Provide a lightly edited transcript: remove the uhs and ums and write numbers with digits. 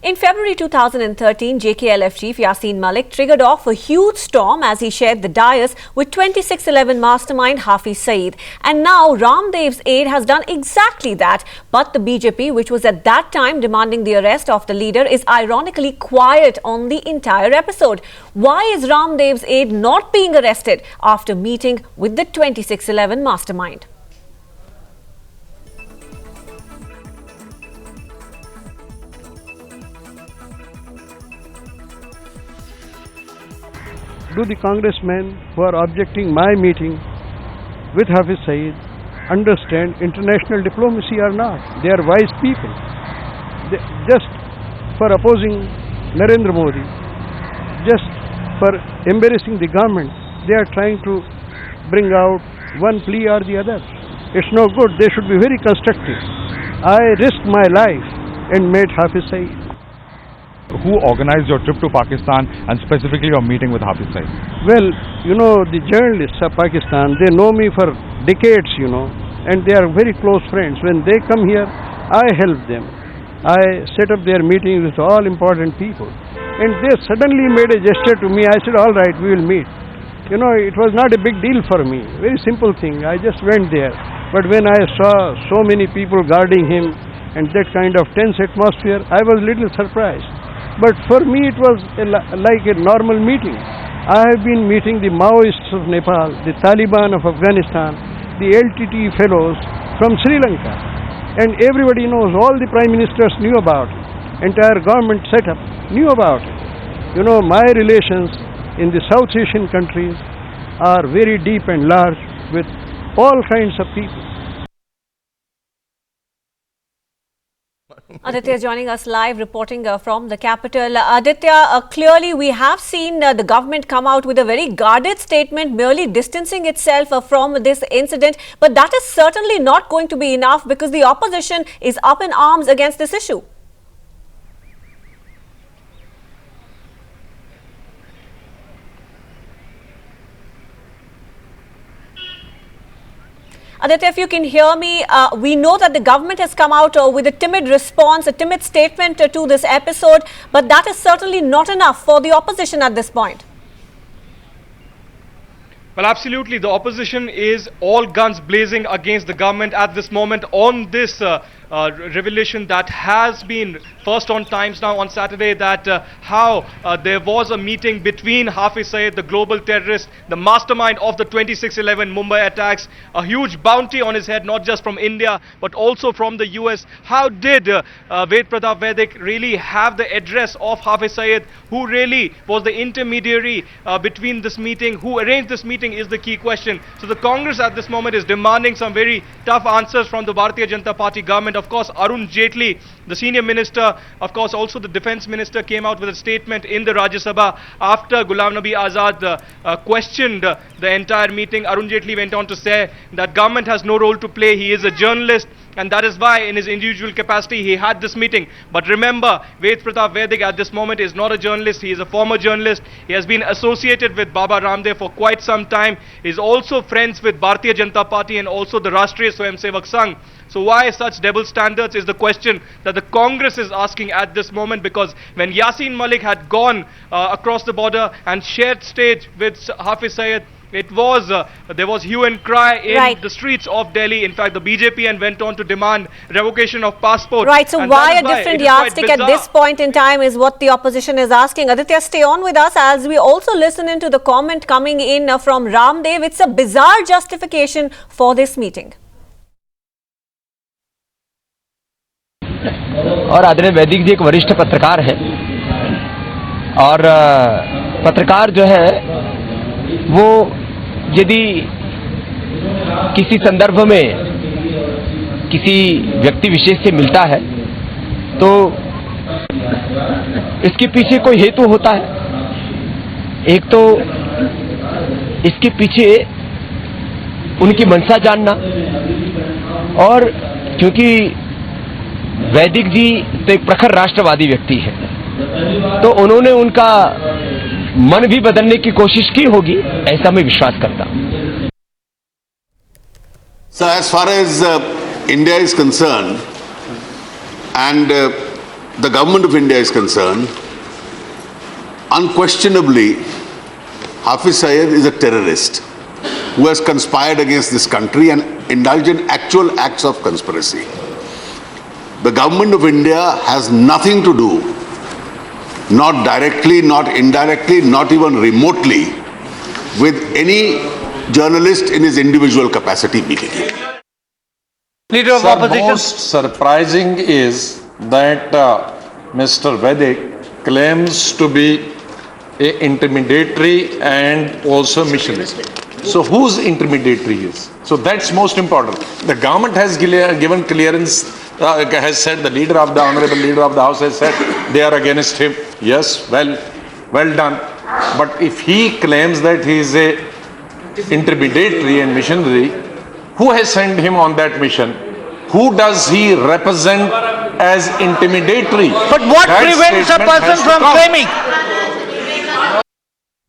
In February 2013, JKLF chief Yassin Malik triggered off a huge storm as he shared the dais with 2611 mastermind Hafiz Saeed. And now Ramdev's aide has done exactly that. But the BJP, which was at that time demanding the arrest of the leader, is ironically quiet on the entire episode. Why is Ramdev's aide not being arrested after meeting with the 2611 mastermind? Do the congressmen who are objecting my meeting with Hafiz Saeed understand international diplomacy or not? They are wise people. Just for opposing Narendra Modi, just for embarrassing the government, they are trying to bring out one plea or the other. It's no good. They should be very constructive. I risked my life and met Hafiz Saeed. Who organized your trip to Pakistan and specifically your meeting with Hafiz Saeed? Well, the journalists of Pakistan, they know me for decades, and they are very close friends. When they come here, I help them. I set up their meetings with all important people. And they suddenly made a gesture to me. I said, all right, we will meet. It was not a big deal for me. Very simple thing. I just went there. But when I saw so many people guarding him and that kind of tense atmosphere, I was a little surprised. But for me it was like a normal meeting. I have been meeting the Maoists of Nepal, the Taliban of Afghanistan, the LTT fellows from Sri Lanka. And everybody knows, all the prime ministers knew about it. Entire government setup knew about it. My relations in the South Asian countries are very deep and large with all kinds of people. Aditya joining us live, reporting from the capital. Aditya, clearly we have seen the government come out with a very guarded statement, merely distancing itself from this incident. But that is certainly not going to be enough because the opposition is up in arms against this issue. Aditya, if you can hear me, we know that the government has come out with a timid response, a timid statement to this episode, but that is certainly not enough for the opposition at this point. Well, absolutely. The opposition is all guns blazing against the government at this moment on this revelation that has been first on Times Now on Saturday, that how there was a meeting between Hafiz Saeed, the global terrorist, the mastermind of the 2611 Mumbai attacks, a huge bounty on his head, not just from India, but also from the US. How did Ved Pratap Vaidik really have the address of Hafiz Saeed, who really was the intermediary between this meeting, who arranged this meeting is the key question. So the Congress at this moment is demanding some very tough answers from the Bharatiya Janata Party government. Of course, Arun Jaitley, the senior minister, of course also the defense minister, came out with a statement in the Rajya Sabha after Ghulam Nabi Azad questioned the entire meeting. Arun Jaitley went on to say that government has no role to play. He is a journalist, and that is why in his individual capacity he had this meeting. But remember, Ved Pratap Vaidik at this moment is not a journalist. He is a former journalist. He has been associated with Baba Ramdev for quite some time. He is also friends with Bharatiya Janata Party and also the Rashtriya Swayamsevak Sangh. So why such double standards is the question that the Congress is asking at this moment, because when Yassin Malik had gone across the border and shared stage with Hafiz Saeed, it was there was hue and cry in the streets of Delhi. In fact, the BJP and went on to demand revocation of passport. Right. So why a different yardstick at this point in time is what the opposition is asking. Aditya, stay on with us as we also listen into the comment coming in from Ramdev. It's a bizarre justification for this meeting. और आदरणीय वैदिक जी एक वरिष्ठ पत्रकार है और पत्रकार जो है वो यदि किसी संदर्भ में किसी व्यक्ति विशेष से मिलता है तो इसके पीछे कोई हेतु होता है। एक तो इसके पीछे उनकी मंशा जानना, और क्योंकि वैदिक जी तो एक प्रखर राष्ट्रवादी व्यक्ति है तो उन्होंने उनका मन भी बदलने की कोशिश की होगी, ऐसा मैं विश्वास करता हूं। So as far as India is concerned, and the government of India is concerned, unquestionably, Hafiz Syed is a terrorist who has conspired against this country and indulged in actual acts of conspiracy. The government of India has nothing to do, not directly, not indirectly, not even remotely, with any journalist in his individual capacity meeting. Leader of Opposition. Most surprising is that Mr. Vedic claims to be a intermediary and also missionary. So whose intermediary is? So that's most important. The government has given clearance, has said, the leader of the honorable leader of the house has said they are against him. Yes, well done. But if he claims that he is a intermediary and missionary, who has sent him on that mission? Who does he represent as intermediary? But what prevents a person from claiming?